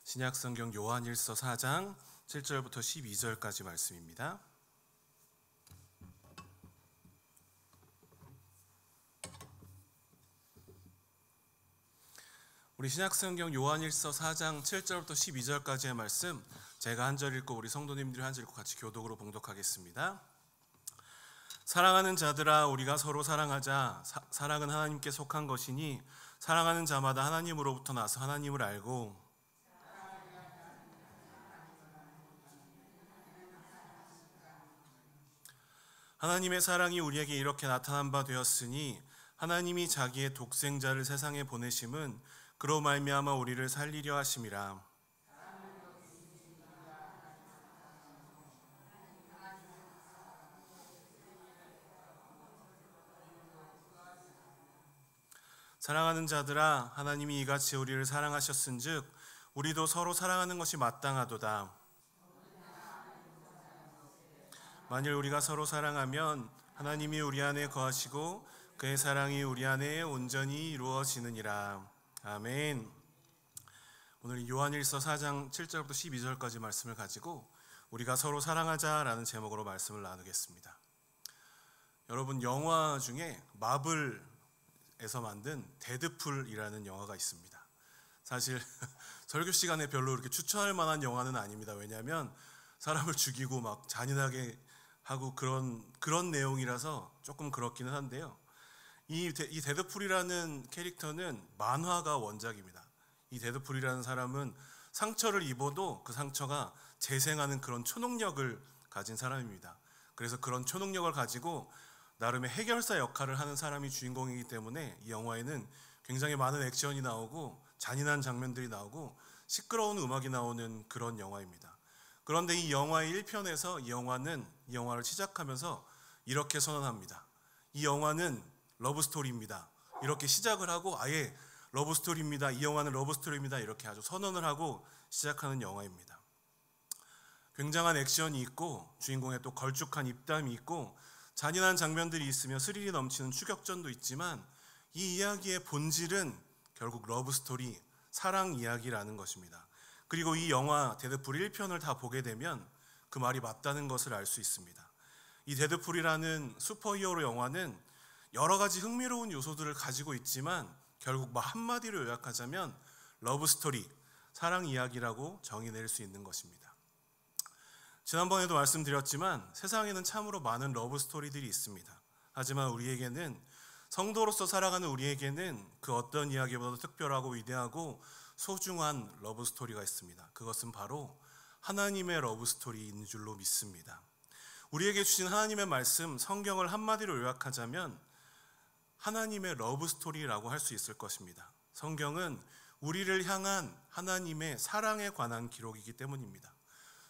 신약성경 요한일서 4장 7절부터 12절까지 말씀입니다. 우리 신약성경 요한일서 4장 7절부터 12절까지의 말씀 제가 한 절 읽고 우리 성도님들이 한 절 읽고 같이 교독으로 봉독하겠습니다. 사랑하는 자들아, 우리가 서로 사랑하자. 사랑은 하나님께 속한 것이니 사랑하는 자마다 하나님으로부터 나서 하나님을 알고 하나님의 사랑이 우리에게 이렇게 나타난 바 되었으니 하나님이 자기의 독생자를 세상에 보내심은 그로 말미암아 우리를 살리려 하심이라. 사랑하는 자들아, 하나님이 이같이 우리를 사랑하셨은즉 우리도 서로 사랑하는 것이 마땅하도다. 만일 우리가 서로 사랑하면 하나님이 우리 안에 거하시고 그의 사랑이 우리 안에 온전히 이루어지느니라. 아멘. 오늘 요한일서 4장 7절부터 12절까지 말씀을 가지고 우리가 서로 사랑하자라는 제목으로 말씀을 나누겠습니다. 여러분, 영화 중에 마블에서 만든 데드풀이라는 영화가 있습니다. 사실 설교 시간에 별로 이렇게 추천할 만한 영화는 아닙니다. 왜냐하면 사람을 죽이고 막 잔인하게 하고 그런 내용이라서 조금 그렇기는 한데요. 이 데드풀이라는 캐릭터는 만화가 원작입니다. 이 데드풀이라는 사람은 상처를 입어도 그 상처가 재생하는 그런 초능력을 가진 사람입니다. 그래서 그런 초능력을 가지고 나름의 해결사 역할을 하는 사람이 주인공이기 때문에 이 영화에는 굉장히 많은 액션이 나오고 잔인한 장면들이 나오고 시끄러운 음악이 나오는 그런 영화입니다. 그런데 이 영화의 1편에서 이 영화를 시작하면서 이렇게 선언합니다. 이 영화는 러브스토리입니다. 이렇게 시작을 하고 아예 러브스토리입니다. 이 영화는 러브스토리입니다. 이렇게 아주 선언을 하고 시작하는 영화입니다. 굉장한 액션이 있고 주인공의 또 걸쭉한 입담이 있고 잔인한 장면들이 있으며 스릴이 넘치는 추격전도 있지만 이 이야기의 본질은 결국 러브스토리, 사랑 이야기라는 것입니다. 그리고 이 영화 데드풀 1편을 다 보게 되면 그 말이 맞다는 것을 알 수 있습니다. 이 데드풀이라는 슈퍼히어로 영화는 여러 가지 흥미로운 요소들을 가지고 있지만 결국 한마디로 요약하자면 러브스토리, 사랑 이야기라고 정의낼 수 있는 것입니다. 지난번에도 말씀드렸지만 세상에는 참으로 많은 러브스토리들이 있습니다. 하지만 우리에게는, 성도로서 살아가는 우리에게는 그 어떤 이야기보다도 특별하고 위대하고 소중한 러브스토리가 있습니다. 그것은 바로 하나님의 러브스토리인 줄로 믿습니다. 우리에게 주신 하나님의 말씀, 성경을 한마디로 요약하자면 하나님의 러브스토리라고 할 수 있을 것입니다. 성경은 우리를 향한 하나님의 사랑에 관한 기록이기 때문입니다.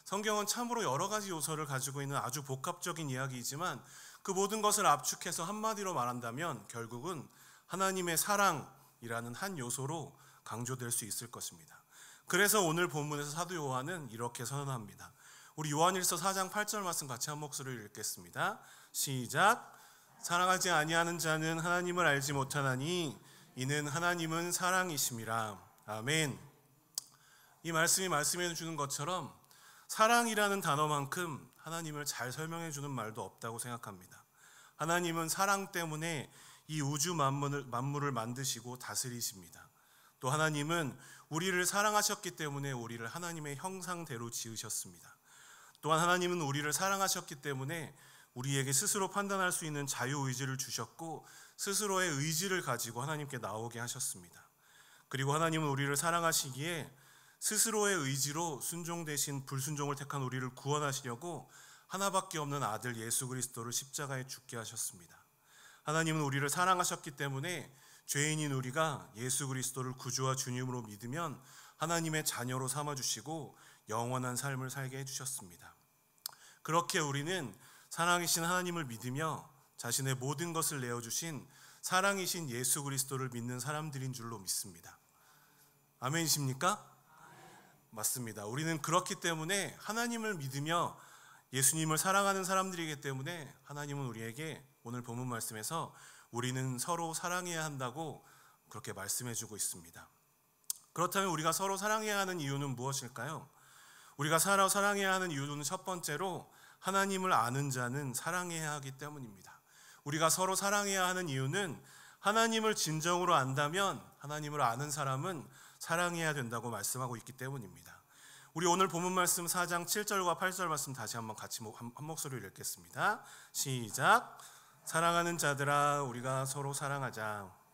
성경은 참으로 여러 가지 요소를 가지고 있는 아주 복합적인 이야기이지만 그 모든 것을 압축해서 한마디로 말한다면 결국은 하나님의 사랑이라는 한 요소로 강조될 수 있을 것입니다. 그래서 오늘 본문에서 사도 요한은 이렇게 선언합니다. 우리 요한일서 4장 8절 말씀 같이 한 목소리를 읽겠습니다. 시작. 사랑하지 아니하는 자는 하나님을 알지 못하나니 이는 하나님은 사랑이심이라. 아멘. 이 말씀이 말씀해 주는 것처럼 사랑이라는 단어만큼 하나님을 잘 설명해 주는 말도 없다고 생각합니다. 하나님은 사랑 때문에 이 우주 만물을 만드시고 다스리십니다. 또 하나님은 우리를 사랑하셨기 때문에 우리를 하나님의 형상대로 지으셨습니다. 또한 하나님은 우리를 사랑하셨기 때문에 우리에게 스스로 판단할 수 있는 자유의지를 주셨고 스스로의 의지를 가지고 하나님께 나오게 하셨습니다. 그리고 하나님은 우리를 사랑하시기에 스스로의 의지로 순종 대신 불순종을 택한 우리를 구원하시려고 하나밖에 없는 아들 예수 그리스도를 십자가에 죽게 하셨습니다. 하나님은 우리를 사랑하셨기 때문에 죄인인 우리가 예수 그리스도를 구주와 주님으로 믿으면 하나님의 자녀로 삼아주시고 영원한 삶을 살게 해주셨습니다. 그렇게 우리는 사랑이신 하나님을 믿으며 자신의 모든 것을 내어주신 사랑이신 예수 그리스도를 믿는 사람들인 줄로 믿습니다. 아멘이십니까? 맞습니다. 우리는 그렇기 때문에 하나님을 믿으며 예수님을 사랑하는 사람들이기 때문에 하나님은 우리에게 오늘 본문 말씀에서 우리는 서로 사랑해야 한다고 그렇게 말씀해주고 있습니다. 그렇다면 우리가 서로 사랑해야 하는 이유는 무엇일까요? 우리가 서로 사랑해야 하는 이유는 첫 번째로 하나님을 아는 자는 사랑해야 하기 때문입니다. 우리가 서로 사랑해야 하는 이유는 하나님을 진정으로 안다면 하나님을 아는 사람은 사랑해야 된다고 말씀하고 있기 때문입니다. 우리 오늘 본문 말씀 4장 7절과 8절 말씀 다시 한번 같이 한 목소리로 읽겠습니다. 시작. 사랑하는 자들아 우리가 서로 사랑하자.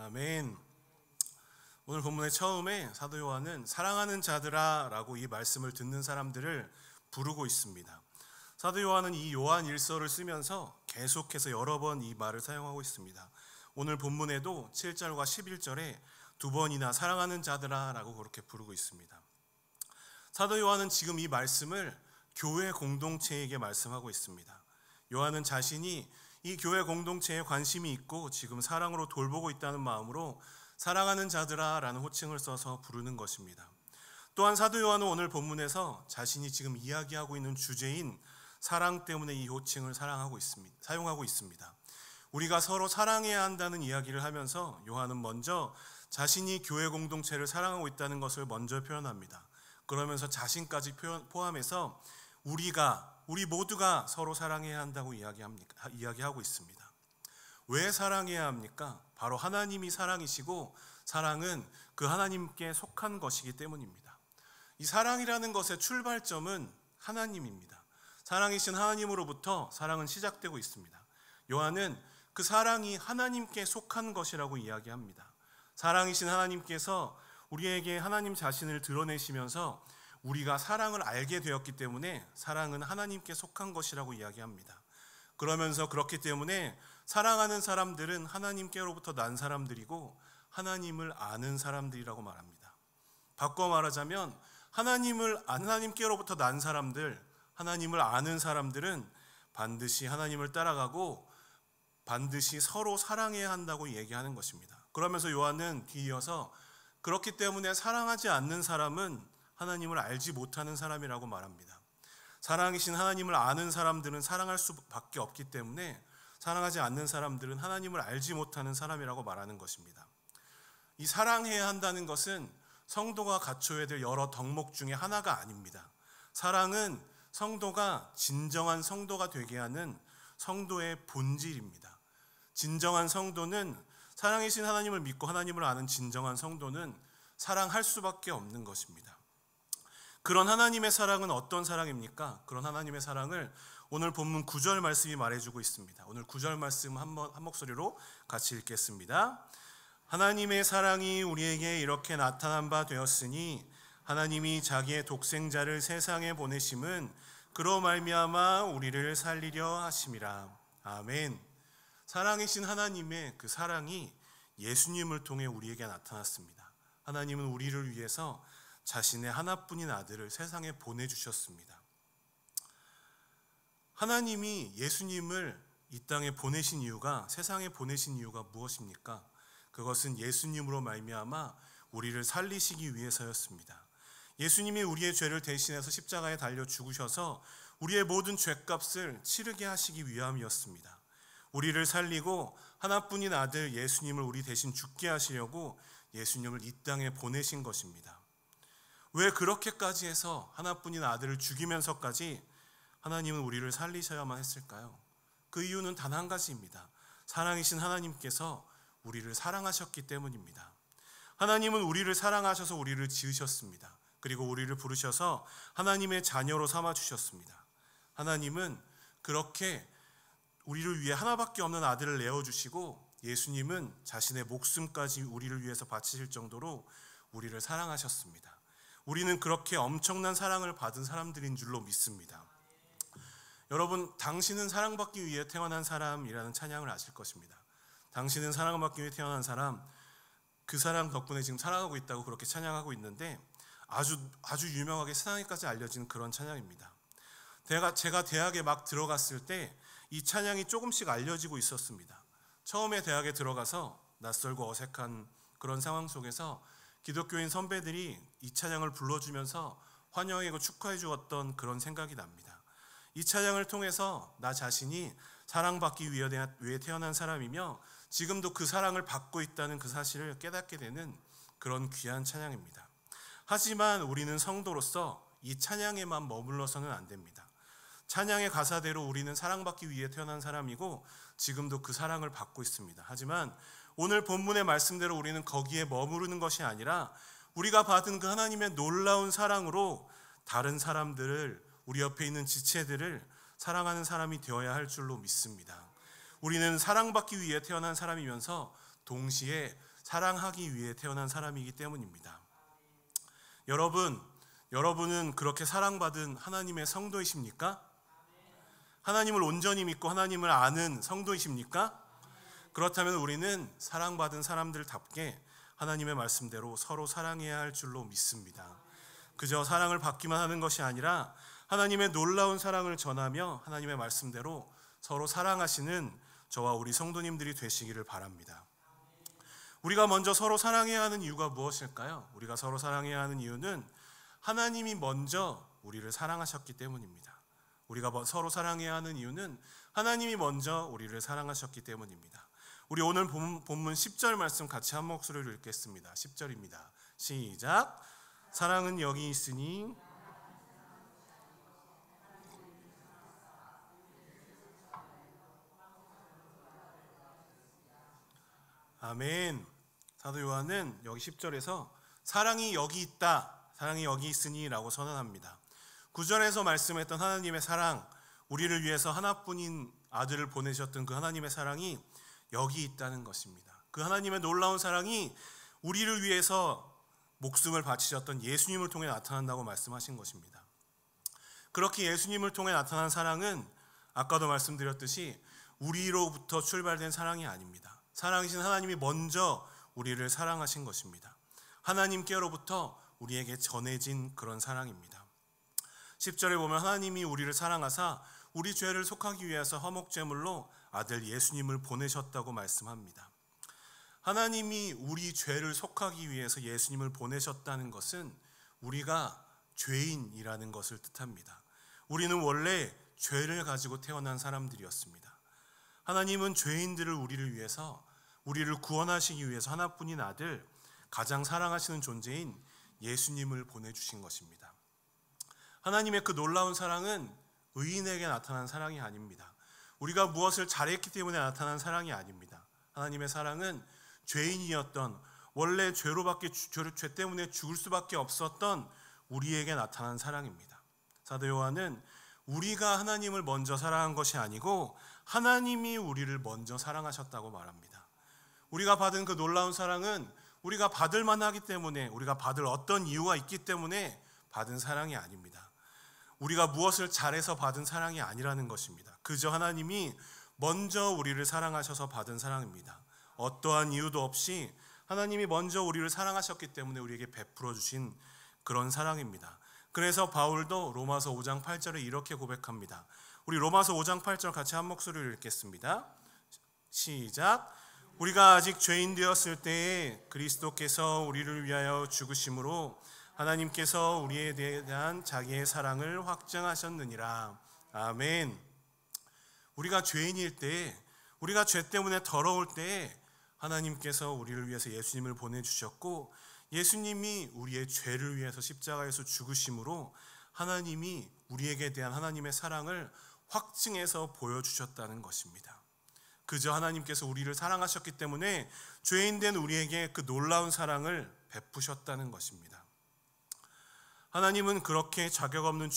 아멘. 오늘 본문의 처음에 사도 요한은 사랑하는 자들아 라고 이 말씀을 듣는 사람들을 부르고 있습니다. 사도 요한은 이 요한 일서를 쓰면서 계속해서 여러 번 이 말을 사용하고 있습니다. 오늘 본문에도 7절과 11절에 두 번이나 사랑하는 자들아 라고 그렇게 부르고 있습니다. 사도 요한은 지금 이 말씀을 교회 공동체에게 말씀하고 있습니다. 요한은 자신이 이 교회 공동체에 관심이 있고 지금 사랑으로 돌보고 있다는 마음으로 사랑하는 자들아 라는 호칭을 써서 부르는 것입니다. 또한 사도 요한은 오늘 본문에서 자신이 지금 이야기하고 있는 주제인 사랑 때문에 이 호칭을 사용하고 있습니다. 우리가 서로 사랑해야 한다는 이야기를 하면서 요한은 먼저 자신이 교회 공동체를 사랑하고 있다는 것을 먼저 표현합니다. 그러면서 자신까지 포함해서 우리 모두가 서로 사랑해야 한다고 이야기하고 있습니다. 왜 사랑해야 합니까? 바로 하나님이 사랑이시고 사랑은 그 하나님께 속한 것이기 때문입니다. 이 사랑이라는 것의 출발점은 하나님입니다. 사랑이신 하나님으로부터 사랑은 시작되고 있습니다. 요한은 그 사랑이 하나님께 속한 것이라고 이야기합니다. 사랑이신 하나님께서 우리에게 하나님 자신을 드러내시면서 우리가 사랑을 알게 되었기 때문에 사랑은 하나님께 속한 것이라고 이야기합니다. 그러면서 그렇기 때문에 사랑하는 사람들은 하나님께로부터 난 사람들이고 하나님을 아는 사람들이라고 말합니다. 바꿔 말하자면 하나님께로부터 난 사람들, 하나님을 아는 사람들은 반드시 하나님을 따라가고 반드시 서로 사랑해야 한다고 얘기하는 것입니다. 그러면서 요한은 뒤이어서 그렇기 때문에 사랑하지 않는 사람은 하나님을 알지 못하는 사람이라고 말합니다. 사랑이신 하나님을 아는 사람들은 사랑할 수밖에 없기 때문에 사랑하지 않는 사람들은 하나님을 알지 못하는 사람이라고 말하는 것입니다. 이 사랑해야 한다는 것은 성도가 갖춰야 될 여러 덕목 중에 하나가 아닙니다. 사랑은 성도가 진정한 성도가 되게 하는 성도의 본질입니다. 진정한 성도는 사랑이신 하나님을 믿고 하나님을 아는 진정한 성도는 사랑할 수밖에 없는 것입니다. 그런 하나님의 사랑은 어떤 사랑입니까? 그런 하나님의 사랑을 오늘 본문 9절 말씀이 말해주고 있습니다. 오늘 9절 말씀 한 목소리로 같이 읽겠습니다. 하나님의 사랑이 우리에게 이렇게 나타난 바 되었으니 하나님이 자기의 독생자를 세상에 보내심은 그로 말미암아 우리를 살리려 하심이라. 아멘. 사랑이신 하나님의 그 사랑이 예수님을 통해 우리에게 나타났습니다. 하나님은 우리를 위해서 자신의 하나뿐인 아들을 세상에 보내주셨습니다. 하나님이 예수님을 이 땅에 보내신 이유가, 세상에 보내신 이유가 무엇입니까? 그것은 예수님으로 말미암아 우리를 살리시기 위해서였습니다. 예수님이 우리의 죄를 대신해서 십자가에 달려 죽으셔서 우리의 모든 죄값을 치르게 하시기 위함이었습니다. 우리를 살리고 하나뿐인 아들 예수님을 우리 대신 죽게 하시려고 예수님을 이 땅에 보내신 것입니다. 왜 그렇게까지 해서 하나뿐인 아들을 죽이면서까지 하나님은 우리를 살리셔야만 했을까요? 그 이유는 단 한 가지입니다. 사랑이신 하나님께서 우리를 사랑하셨기 때문입니다. 하나님은 우리를 사랑하셔서 우리를 지으셨습니다. 그리고 우리를 부르셔서 하나님의 자녀로 삼아주셨습니다. 하나님은 그렇게 우리를 위해 하나밖에 없는 아들을 내어주시고 예수님은 자신의 목숨까지 우리를 위해서 바치실 정도로 우리를 사랑하셨습니다. 우리는 그렇게 엄청난 사랑을 받은 사람들인 줄로 믿습니다. 여러분, 당신은 사랑받기 위해 태어난 사람이라는 찬양을 아실 것입니다. 당신은 사랑받기 위해 태어난 사람, 그 사랑 덕분에 지금 살아가고 있다고 그렇게 찬양하고 있는데 아주 유명하게 세상에까지 알려진 그런 찬양입니다. 제가 대학에 막 들어갔을 때 이 찬양이 조금씩 알려지고 있었습니다. 처음에 대학에 들어가서 낯설고 어색한 그런 상황 속에서 기독교인 선배들이 이 찬양을 불러주면서 환영하고 축하해 주었던 그런 생각이 납니다. 이 찬양을 통해서 나 자신이 사랑받기 위해 태어난 사람이며 지금도 그 사랑을 받고 있다는 그 사실을 깨닫게 되는 그런 귀한 찬양입니다. 하지만 우리는 성도로서 이 찬양에만 머물러서는 안 됩니다. 찬양의 가사대로 우리는 사랑받기 위해 태어난 사람이고 지금도 그 사랑을 받고 있습니다. 하지만 오늘 본문의 말씀대로 우리는 거기에 머무르는 것이 아니라 우리가 받은 그 하나님의 놀라운 사랑으로 다른 사람들을, 우리 옆에 있는 지체들을 사랑하는 사람이 되어야 할 줄로 믿습니다. 우리는 사랑받기 위해 태어난 사람이면서 동시에 사랑하기 위해 태어난 사람이기 때문입니다. 여러분은 그렇게 사랑받은 하나님의 성도이십니까? 하나님을 온전히 믿고 하나님을 아는 성도이십니까? 그렇다면 우리는 사랑받은 사람들답게 하나님의 말씀대로 서로 사랑해야 할 줄로 믿습니다. 그저 사랑을 받기만 하는 것이 아니라 하나님의 놀라운 사랑을 전하며 하나님의 말씀대로 서로 사랑하시는 저와 우리 성도님들이 되시기를 바랍니다. 우리가 먼저 서로 사랑해야 하는 이유가 무엇일까요? 우리가 서로 사랑해야 하는 이유는 하나님이 먼저 우리를 사랑하셨기 때문입니다. 우리가 서로 사랑해야 하는 이유는 하나님이 먼저 우리를 사랑하셨기 때문입니다. 우리 오늘 본문 10절 말씀 같이 한 목소리로 읽겠습니다. 10절입니다. 시작. 사랑은 여기 있으니 아멘. 사도 요한은 여기 10절에서 사랑이 여기 있다, 사랑이 여기 있으니 라고 선언합니다. 9절에서 말씀했던 하나님의 사랑, 우리를 위해서 하나뿐인 아들을 보내셨던 그 하나님의 사랑이 여기 있다는 것입니다. 그 하나님의 놀라운 사랑이 우리를 위해서 목숨을 바치셨던 예수님을 통해 나타난다고 말씀하신 것입니다. 그렇게 예수님을 통해 나타난 사랑은 아까도 말씀드렸듯이 우리로부터 출발된 사랑이 아닙니다. 사랑이신 하나님이 먼저 우리를 사랑하신 것입니다. 하나님께로부터 우리에게 전해진 그런 사랑입니다. 10절에 보면 하나님이 우리를 사랑하사 우리 죄를 속하기 위해서 화목제물로 아들 예수님을 보내셨다고 말씀합니다. 하나님이 우리 죄를 속하기 위해서 예수님을 보내셨다는 것은 우리가 죄인이라는 것을 뜻합니다. 우리는 원래 죄를 가지고 태어난 사람들이었습니다. 하나님은 죄인들을 우리를 위해서, 우리를 구원하시기 위해서 하나뿐인 아들, 가장 사랑하시는 존재인 예수님을 보내주신 것입니다. 하나님의 그 놀라운 사랑은 의인에게 나타난 사랑이 아닙니다. 우리가 무엇을 잘했기 때문에 나타난 사랑이 아닙니다. 하나님의 사랑은 죄인이었던, 원래 죄 때문에 죽을 수밖에 없었던 우리에게 나타난 사랑입니다. 사도 요한은 우리가 하나님을 먼저 사랑한 것이 아니고 하나님이 우리를 먼저 사랑하셨다고 말합니다. 우리가 받은 그 놀라운 사랑은 우리가 받을 만하기 때문에, 우리가 받을 어떤 이유가 있기 때문에 받은 사랑이 아닙니다. 우리가 무엇을 잘해서 받은 사랑이 아니라는 것입니다. 그저 하나님이 먼저 우리를 사랑하셔서 받은 사랑입니다. 어떠한 이유도 없이 하나님이 먼저 우리를 사랑하셨기 때문에 우리에게 베풀어 주신 그런 사랑입니다. 그래서 바울도 로마서 5장 8절에 이렇게 고백합니다. 우리 로마서 5장 8절 같이 한 목소리로 읽겠습니다. 시작. 우리가 아직 죄인 되었을 때에 그리스도께서 우리를 위하여 죽으심으로 하나님께서 우리에 대한 자기의 사랑을 확증하셨느니라. 아멘. 우리가 죄인일 때에, 우리가 죄 때문에 더러울 때에 하나님께서 우리를 위해서 예수님을 보내주셨고, 예수님이 우리의 죄를 위해서 십자가에서 죽으심으로 하나님이 우리에게 대한 하나님의 사랑을 확증해서 보여주셨다는 것입니다. 그저 하나님께서 우리를 사랑하셨기 때문에 죄인된 우리에게 그 놀라운 사랑을 베푸셨다는 것입니다. 하나님은 그렇게 자격 없는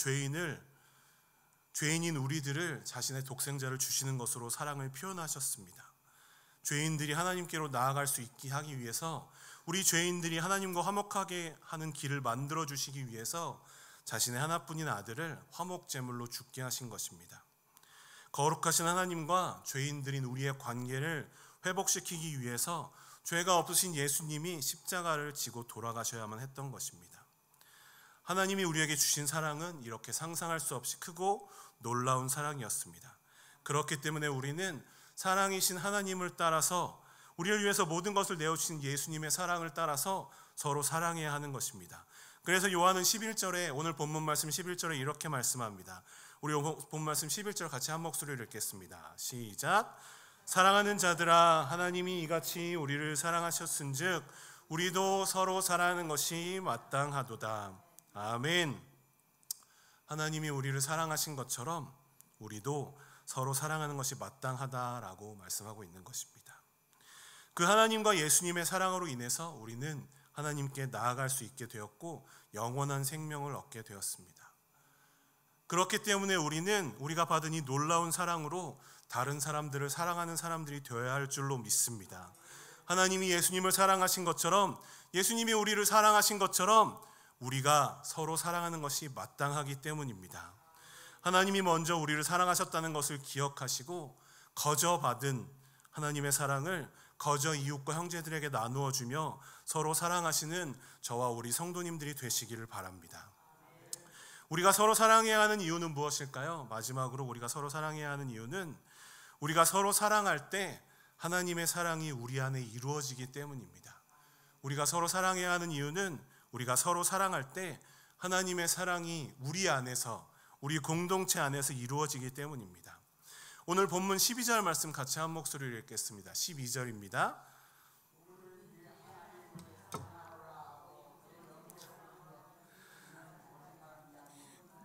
죄인인 우리들을 자신의 독생자를 주시는 것으로 사랑을 표현하셨습니다. 죄인들이 하나님께로 나아갈 수 있게 하기 위해서, 우리 죄인들이 하나님과 화목하게 하는 길을 만들어 주시기 위해서 자신의 하나뿐인 아들을 화목제물로 죽게 하신 것입니다. 거룩하신 하나님과 죄인들인 우리의 관계를 회복시키기 위해서 죄가 없으신 예수님이 십자가를 지고 돌아가셔야만 했던 것입니다. 하나님이 우리에게 주신 사랑은 이렇게 상상할 수 없이 크고 놀라운 사랑이었습니다. 그렇기 때문에 우리는 사랑이신 하나님을 따라서, 우리를 위해서 모든 것을 내어주신 예수님의 사랑을 따라서 서로 사랑해야 하는 것입니다. 그래서 요한은 11절에 오늘 본문 말씀 11절에 이렇게 말씀합니다. 우리 본 말씀 11절 같이 한 목소리로 읽겠습니다. 시작. 사랑하는 자들아, 하나님이 이같이 우리를 사랑하셨은즉 우리도 서로 사랑하는 것이 마땅하도다. 아멘. 하나님이 우리를 사랑하신 것처럼 우리도 서로 사랑하는 것이 마땅하다라고 말씀하고 있는 것입니다. 그 하나님과 예수님의 사랑으로 인해서 우리는 하나님께 나아갈 수 있게 되었고 영원한 생명을 얻게 되었습니다. 그렇기 때문에 우리는 우리가 받은 이 놀라운 사랑으로 다른 사람들을 사랑하는 사람들이 되어야 할 줄로 믿습니다. 하나님이 예수님을 사랑하신 것처럼, 예수님이 우리를 사랑하신 것처럼 우리가 서로 사랑하는 것이 마땅하기 때문입니다. 하나님이 먼저 우리를 사랑하셨다는 것을 기억하시고 거저 받은 하나님의 사랑을 거저 이웃과 형제들에게 나누어 주며 서로 사랑하시는 저와 우리 성도님들이 되시기를 바랍니다. 우리가 서로 사랑해야 하는 이유는 무엇일까요? 마지막으로 우리가 서로 사랑해야 하는 이유는 우리가 서로 사랑할 때 하나님의 사랑이 우리 안에 이루어지기 때문입니다. 우리가 서로 사랑해야 하는 이유는 우리가 서로 사랑할 때 하나님의 사랑이 우리 안에서, 우리 공동체 안에서 이루어지기 때문입니다. 오늘 본문 12절 말씀 같이 한 목소리로 읽겠습니다. 12절입니다.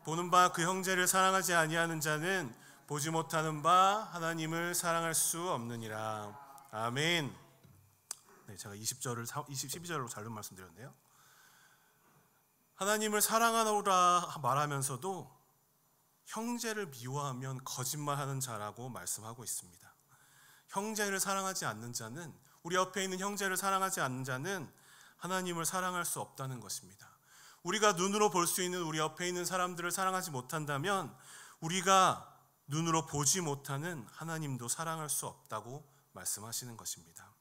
보는 바 그 형제를 사랑하지 아니하는 자는 보지 못하는 바 하나님을 사랑할 수 없느니라. 아멘. 네, 제가 12절로 잘못 말씀드렸네요. 하나님을 사랑하노라 말하면서도 형제를 미워하면 거짓말하는 자라고 말씀하고 있습니다. 형제를 사랑하지 않는 자는, 우리 옆에 있는 형제를 사랑하지 않는 자는 하나님을 사랑할 수 없다는 것입니다. 우리가 눈으로 볼 수 있는 우리 옆에 있는 사람들을 사랑하지 못한다면 우리가 눈으로 보지 못하는 하나님도 사랑할 수 없다고 말씀하시는 것입니다.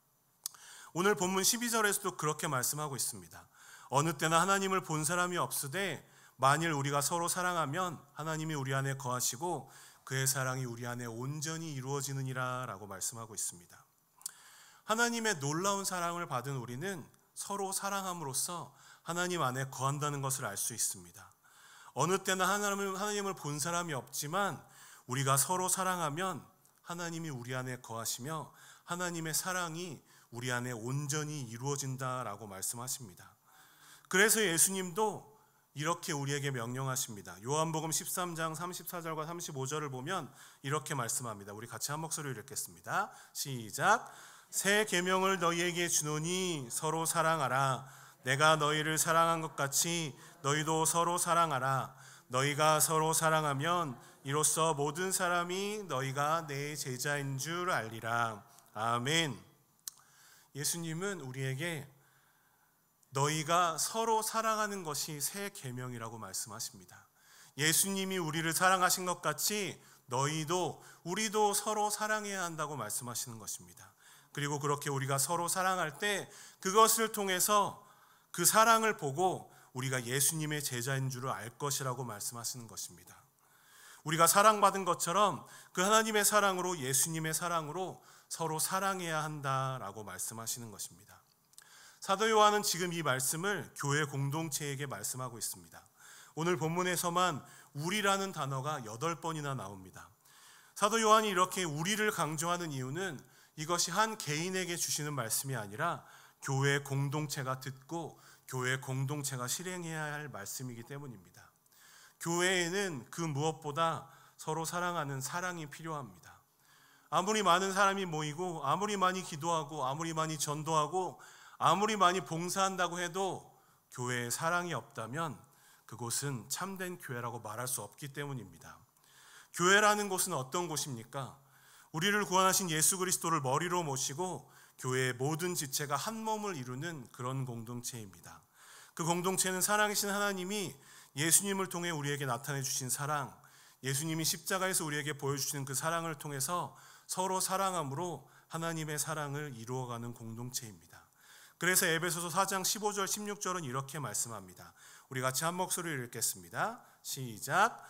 오늘 본문 12절에서도 그렇게 말씀하고 있습니다. 어느 때나 하나님을 본 사람이 없으되 만일 우리가 서로 사랑하면 하나님이 우리 안에 거하시고 그의 사랑이 우리 안에 온전히 이루어지느니라 라고 말씀하고 있습니다. 하나님의 놀라운 사랑을 받은 우리는 서로 사랑함으로써 하나님 안에 거한다는 것을 알 수 있습니다. 어느 때나 하나님을 본 사람이 없지만 우리가 서로 사랑하면 하나님이 우리 안에 거하시며 하나님의 사랑이 우리 안에 온전히 이루어진다라고 말씀하십니다. 그래서 예수님도 이렇게 우리에게 명령하십니다. 요한복음 13장 34절과 35절을 보면 이렇게 말씀합니다. 우리 같이 한 목소리로 읽겠습니다. 시작. 새 계명을 너희에게 주노니 서로 사랑하라. 내가 너희를 사랑한 것 같이 너희도 서로 사랑하라. 너희가 서로 사랑하면 이로써 모든 사람이 너희가 내 제자인 줄 알리라. 아멘. 예수님은 우리에게 너희가 서로 사랑하는 것이 새 계명이라고 말씀하십니다. 예수님이 우리를 사랑하신 것 같이 우리도 서로 사랑해야 한다고 말씀하시는 것입니다. 그리고 그렇게 우리가 서로 사랑할 때 그것을 통해서 그 사랑을 보고 우리가 예수님의 제자인 줄을 알 것이라고 말씀하시는 것입니다. 우리가 사랑받은 것처럼 그 하나님의 사랑으로, 예수님의 사랑으로 서로 사랑해야 한다라고 말씀하시는 것입니다. 사도 요한은 지금 이 말씀을 교회 공동체에게 말씀하고 있습니다. 오늘 본문에서만 우리라는 단어가 8번이나 나옵니다. 사도 요한이 이렇게 우리를 강조하는 이유는 이것이 한 개인에게 주시는 말씀이 아니라 교회 공동체가 듣고 교회 공동체가 실행해야 할 말씀이기 때문입니다. 교회에는 그 무엇보다 서로 사랑하는 사랑이 필요합니다. 아무리 많은 사람이 모이고 아무리 많이 기도하고 아무리 많이 전도하고 아무리 많이 봉사한다고 해도 교회에 사랑이 없다면 그곳은 참된 교회라고 말할 수 없기 때문입니다. 교회라는 곳은 어떤 곳입니까? 우리를 구원하신 예수 그리스도를 머리로 모시고 교회의 모든 지체가 한 몸을 이루는 그런 공동체입니다. 그 공동체는 살아계신 하나님이 예수님을 통해 우리에게 나타내 주신 사랑, 예수님이 십자가에서 우리에게 보여주시는 그 사랑을 통해서 서로 사랑함으로 하나님의 사랑을 이루어가는 공동체입니다. 그래서 에베소서 4장 15절 16절은 이렇게 말씀합니다. 우리 같이 한 목소리로 읽겠습니다. 시작.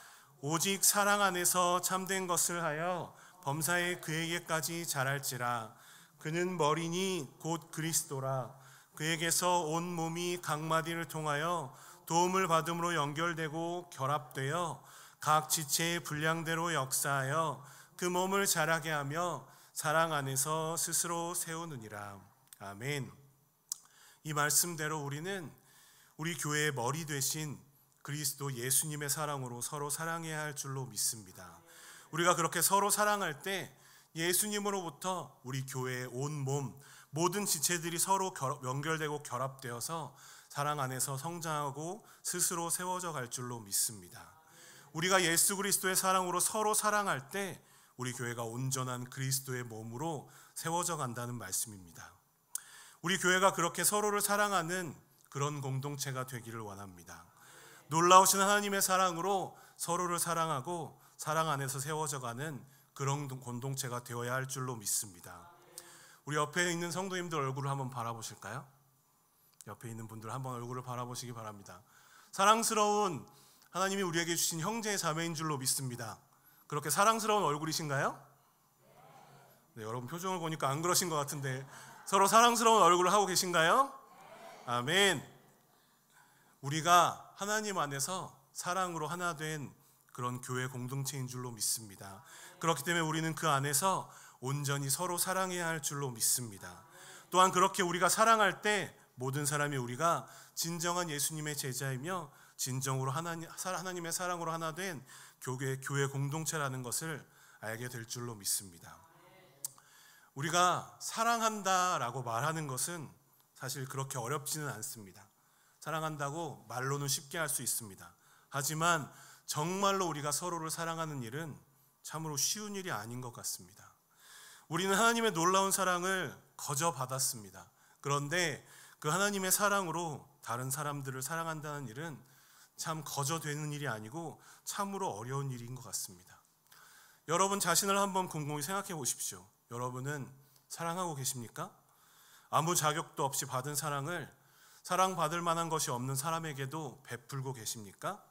오직 사랑 안에서 참된 것을 하여 범사에 그에게까지 자랄지라. 그는 머리니 곧 그리스도라. 그에게서 온 몸이 각 마디를 통하여 도움을 받음으로 연결되고 결합되어 각 지체의 분량대로 역사하여 그 몸을 자라게 하며 사랑 안에서 스스로 세우느니라. 아멘. 이 말씀대로 우리는 우리 교회의 머리 되신 그리스도 예수님의 사랑으로 서로 사랑해야 할 줄로 믿습니다. 우리가 그렇게 서로 사랑할 때 예수님으로부터 우리 교회의 온 몸, 모든 지체들이 서로 연결되고 결합되어서 사랑 안에서 성장하고 스스로 세워져 갈 줄로 믿습니다. 우리가 예수 그리스도의 사랑으로 서로 사랑할 때 우리 교회가 온전한 그리스도의 몸으로 세워져 간다는 말씀입니다. 우리 교회가 그렇게 서로를 사랑하는 그런 공동체가 되기를 원합니다. 놀라우신 하나님의 사랑으로 서로를 사랑하고 사랑 안에서 세워져 가는 그런 공동체가 되어야 할 줄로 믿습니다. 우리 옆에 있는 성도님들 얼굴을 한번 바라보실까요? 옆에 있는 분들 한번 얼굴을 바라보시기 바랍니다. 사랑스러운 하나님이 우리에게 주신 형제 자매인 줄로 믿습니다. 그렇게 사랑스러운 얼굴이신가요? 네, 여러분 표정을 보니까 안 그러신 것 같은데 서로 사랑스러운 얼굴을 하고 계신가요? 아멘. 우리가 하나님 안에서 사랑으로 하나 된 그런 교회 공동체인 줄로 믿습니다. 그렇기 때문에 우리는 그 안에서 온전히 서로 사랑해야 할 줄로 믿습니다. 또한 그렇게 우리가 사랑할 때 모든 사람이 우리가 진정한 예수님의 제자이며 진정으로 하나님의 사랑으로 하나 된 교회 공동체라는 것을 알게 될 줄로 믿습니다. 우리가 사랑한다라고 말하는 것은 사실 그렇게 어렵지는 않습니다. 사랑한다고 말로는 쉽게 할 수 있습니다. 하지만 정말로 우리가 서로를 사랑하는 일은 참으로 쉬운 일이 아닌 것 같습니다. 우리는 하나님의 놀라운 사랑을 거저 받았습니다. 그런데 그 하나님의 사랑으로 다른 사람들을 사랑한다는 일은 참 거저 되는 일이 아니고 참으로 어려운 일인 것 같습니다. 여러분 자신을 한번 곰곰이 생각해 보십시오. 여러분은 사랑하고 계십니까? 아무 자격도 없이 받은 사랑을 사랑받을 만한 것이 없는 사람에게도 베풀고 계십니까?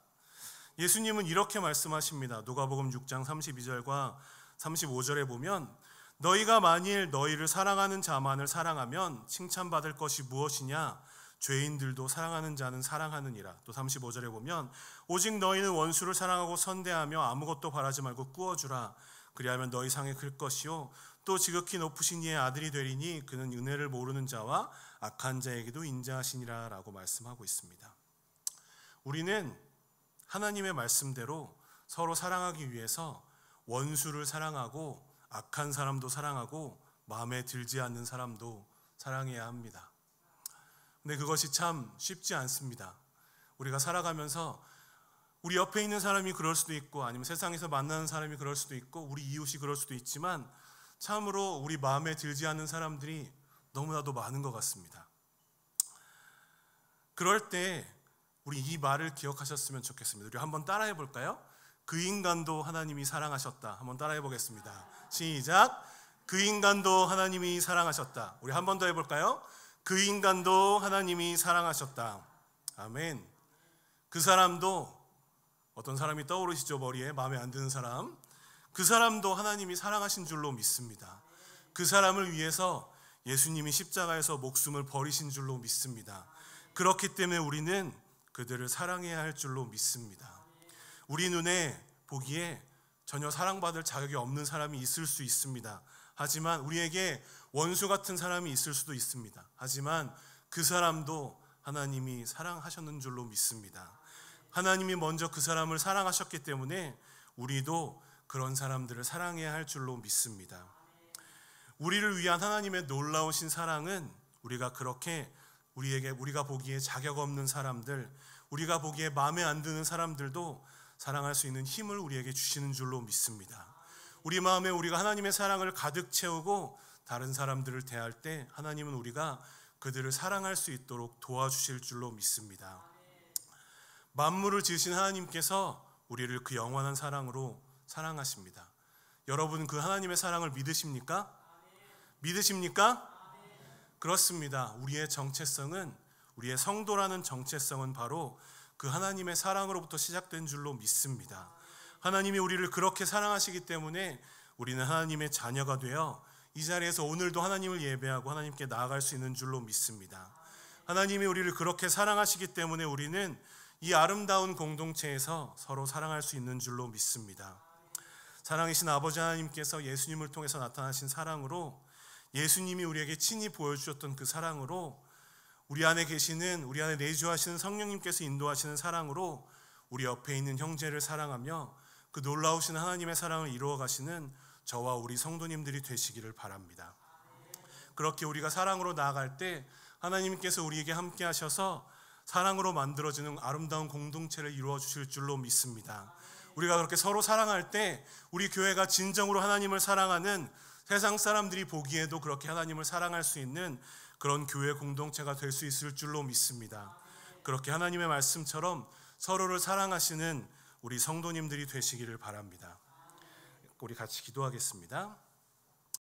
예수님은 이렇게 말씀하십니다. 누가복음 6장 32절과 35절에 보면 너희가 만일 너희를 사랑하는 자만을 사랑하면 칭찬받을 것이 무엇이냐? 죄인들도 사랑하는 자는 사랑하느니라. 또 35절에 보면 오직 너희는 원수를 사랑하고 선대하며 아무것도 바라지 말고 꾸어주라. 그리하면 너희 상이 클 것이요 또 지극히 높으신 이의 아들이 되리니 그는 은혜를 모르는 자와 악한 자에게도 인자하시니라 라고 말씀하고 있습니다. 우리는 하나님의 말씀대로 서로 사랑하기 위해서 원수를 사랑하고 악한 사람도 사랑하고 마음에 들지 않는 사람도 사랑해야 합니다. 근데 그것이 참 쉽지 않습니다. 우리가 살아가면서 우리 옆에 있는 사람이 그럴 수도 있고 아니면 세상에서 만나는 사람이 그럴 수도 있고 우리 이웃이 그럴 수도 있지만 참으로 우리 마음에 들지 않는 사람들이 너무나도 많은 것 같습니다. 그럴 때 우리 이 말을 기억하셨으면 좋겠습니다. 우리 한번 따라해 볼까요? 그 인간도 하나님이 사랑하셨다. 한번 따라해 보겠습니다. 시작. 그 인간도 하나님이 사랑하셨다. 우리 한 번 더 해볼까요? 그 인간도 하나님이 사랑하셨다. 아멘. 그 사람도 어떤 사람이 떠오르시죠? 머리에 마음에 안 드는 사람. 그 사람도 하나님이 사랑하신 줄로 믿습니다. 그 사람을 위해서 예수님이 십자가에서 목숨을 버리신 줄로 믿습니다. 그렇기 때문에 우리는 그들을 사랑해야 할 줄로 믿습니다. 우리 눈에 보기에 전혀 사랑받을 자격이 없는 사람이 있을 수 있습니다. 하지만 우리에게 원수 같은 사람이 있을 수도 있습니다. 하지만 그 사람도 하나님이 사랑하셨는 줄로 믿습니다. 하나님이 먼저 그 사람을 사랑하셨기 때문에 우리도 그런 사람들을 사랑해야 할 줄로 믿습니다. 우리를 위한 하나님의 놀라우신 사랑은 우리가 그렇게 우리가 보기에 자격 없는 사람들, 우리가 보기에 마음에 안 드는 사람들도 사랑할 수 있는 힘을 우리에게 주시는 줄로 믿습니다. 우리 마음에 우리가 하나님의 사랑을 가득 채우고 다른 사람들을 대할 때 하나님은 우리가 그들을 사랑할 수 있도록 도와주실 줄로 믿습니다. 만물을 지으신 하나님께서 우리를 그 영원한 사랑으로 사랑하십니다. 여러분 그 하나님의 사랑을 믿으십니까? 믿으십니까? 그렇습니다. 우리의 정체성은, 우리의 성도라는 정체성은 바로 그 하나님의 사랑으로부터 시작된 줄로 믿습니다. 하나님이 우리를 그렇게 사랑하시기 때문에 우리는 하나님의 자녀가 되어 이 자리에서 오늘도 하나님을 예배하고 하나님께 나아갈 수 있는 줄로 믿습니다. 하나님이 우리를 그렇게 사랑하시기 때문에 우리는 이 아름다운 공동체에서 서로 사랑할 수 있는 줄로 믿습니다. 사랑이신 아버지 하나님께서 예수님을 통해서 나타나신 사랑으로, 예수님이 우리에게 친히 보여주셨던 그 사랑으로, 우리 안에 계시는, 우리 안에 내주하시는 성령님께서 인도하시는 사랑으로 우리 옆에 있는 형제를 사랑하며 그 놀라우신 하나님의 사랑을 이루어 가시는 저와 우리 성도님들이 되시기를 바랍니다. 그렇게 우리가 사랑으로 나아갈 때 하나님께서 우리에게 함께 하셔서 사랑으로 만들어지는 아름다운 공동체를 이루어 주실 줄로 믿습니다. 우리가 그렇게 서로 사랑할 때 우리 교회가 진정으로 하나님을 사랑하는, 세상 사람들이 보기에도 그렇게 하나님을 사랑할 수 있는 그런 교회 공동체가 될 수 있을 줄로 믿습니다. 그렇게 하나님의 말씀처럼 서로를 사랑하시는 우리 성도님들이 되시기를 바랍니다. 우리 같이 기도하겠습니다.